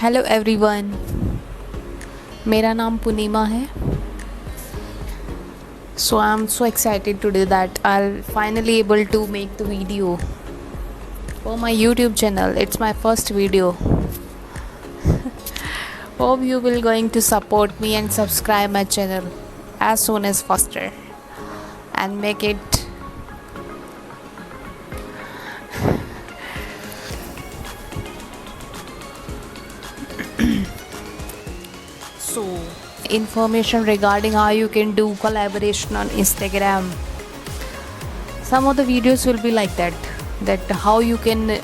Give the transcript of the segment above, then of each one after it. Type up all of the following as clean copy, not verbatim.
Hello everyone, मेरा नाम पुनीमा है. So I'm so excited today that I'll finally able to make the video for my YouTube channel. It's my first video. Hope you will going to support me and subscribe my channel as soon as faster and make it so information regarding how you can do collaboration on Instagram. Some of the videos will be like that how you can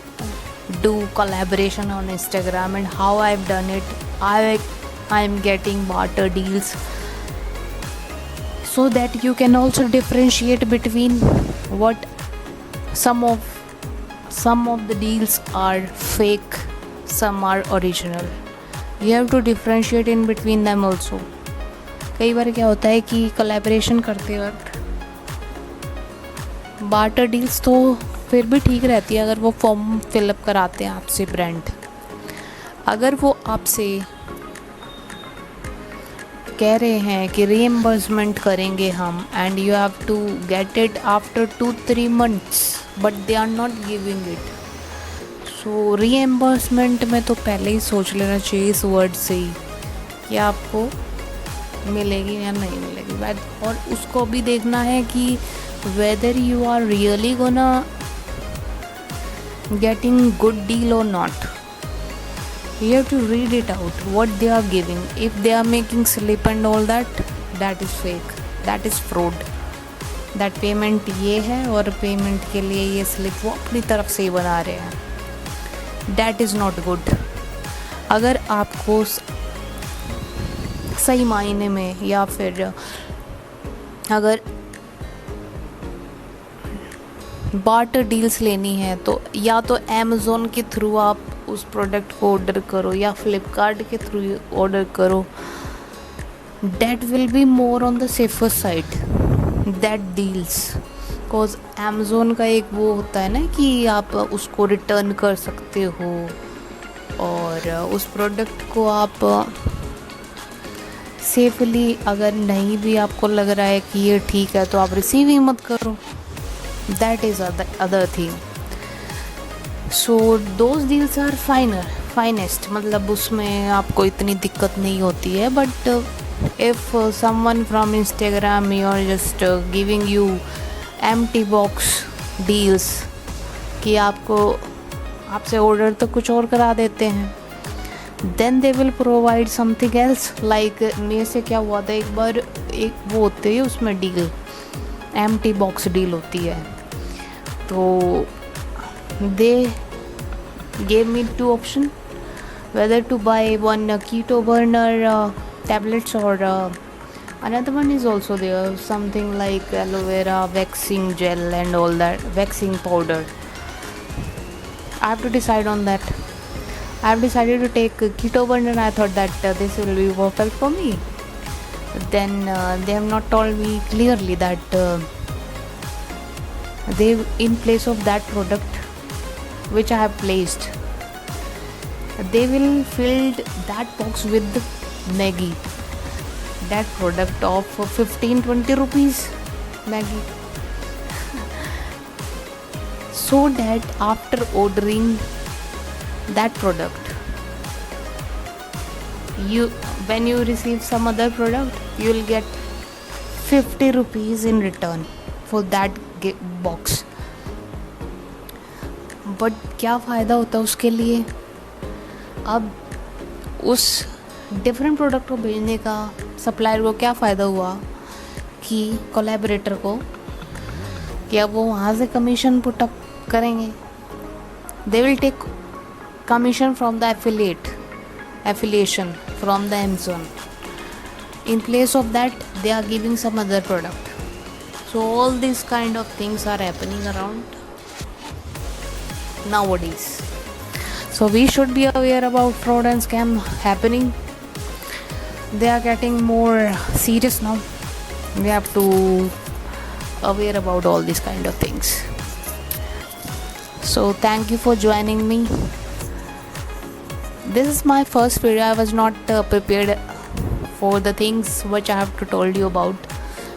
do collaboration on Instagram and how I've done it. I'm getting barter deals so that you can also differentiate between what some of the deals are fake, some are original. You have to differentiate in between them also. कई बार क्या होता है कि collaboration करते वक्त barter deals तो फिर भी ठीक रहती है अगर वो फॉर्म फिलअप कराते हैं आपसे ब्रांड. अगर वो आपसे कह रहे हैं कि रीएम्बर्समेंट करेंगे हम and you have to get it after 2-3 months but they are not giving it. So reimbursement में तो पहले ही सोच लेना चाहिए इस वर्ड से ही कि आपको मिलेगी या नहीं मिलेगी. और उसको भी देखना है कि whether you are really gonna getting good deal और not. You have to read it out what they are giving. If they are making slip and all that, that is fake, that is fraud. That payment ये है और payment के लिए ये slip वो अपनी तरफ से ही बना रहे हैं. That is not good. अगर आपको सही मायने में या फिर अगर बार्टर डील्स लेनी है तो या तो अमेज़ोन के थ्रू आप उस प्रोडक्ट को ऑर्डर करो या फ्लिपकार्ट के थ्रू ऑर्डर करो. That will be more on the safer side that deals. Because Amazon का एक वो होता है ना कि आप उसको रिटर्न कर सकते हो और उस प्रोडक्ट को आप सेफली अगर नहीं भी आपको लग रहा है कि ये ठीक है तो आप रिसीव ही मत करो. That is other thing. So those deals are finest. मतलब उसमें आपको इतनी दिक्कत नहीं होती है. But if someone from Instagram are just giving you empty box deals कि आपसे ऑर्डर तो कुछ और करा देते हैं, then they will provide something else. Like मेरे से क्या हुआ था एक बार, एक वो होती है उसमें डील एम्प्टी बॉक्स डील होती है. तो दे gave me 2 options whether to buy one keto burner tablets or another one is also there, something like aloe vera waxing gel and all that, waxing powder. I have to decide on that. I have decided to take keto burner and I thought that this will be perfect for me. Then they have not told me clearly that they in place of that product which I have placed, they will fill that box with Maggi, that product of 15-20 rupees Maggi. So that after ordering that product, when you receive some other product, you will get 50 rupees in return for that box. But क्या फ़ायदा होता है उसके लिए. अब उस different product को भेजने का सप्लायर को क्या फ़ायदा हुआ कि कोलैबोरेटर को कि अब वो वहाँ से कमीशन पुट अप करेंगे. They will take commission from the affiliation from the Amazon. In place of that they are giving some other product. So all this kind of things are happening around nowadays. So we should be aware about fraud and scam happening. They are getting more serious now. We have to aware about all these kind of things. So thank you for joining me. this is my first video. I was not prepared for the things which I have to told you about,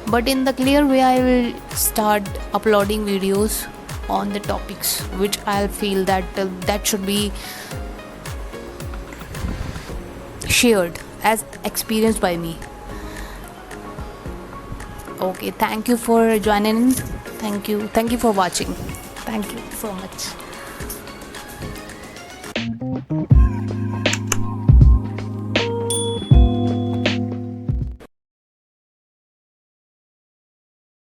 but in the clear way I will start uploading videos on the topics which I'll feel that that should be shared as experienced by me. Okay, thank you for joining in. Thank you for watching. Thank you so much.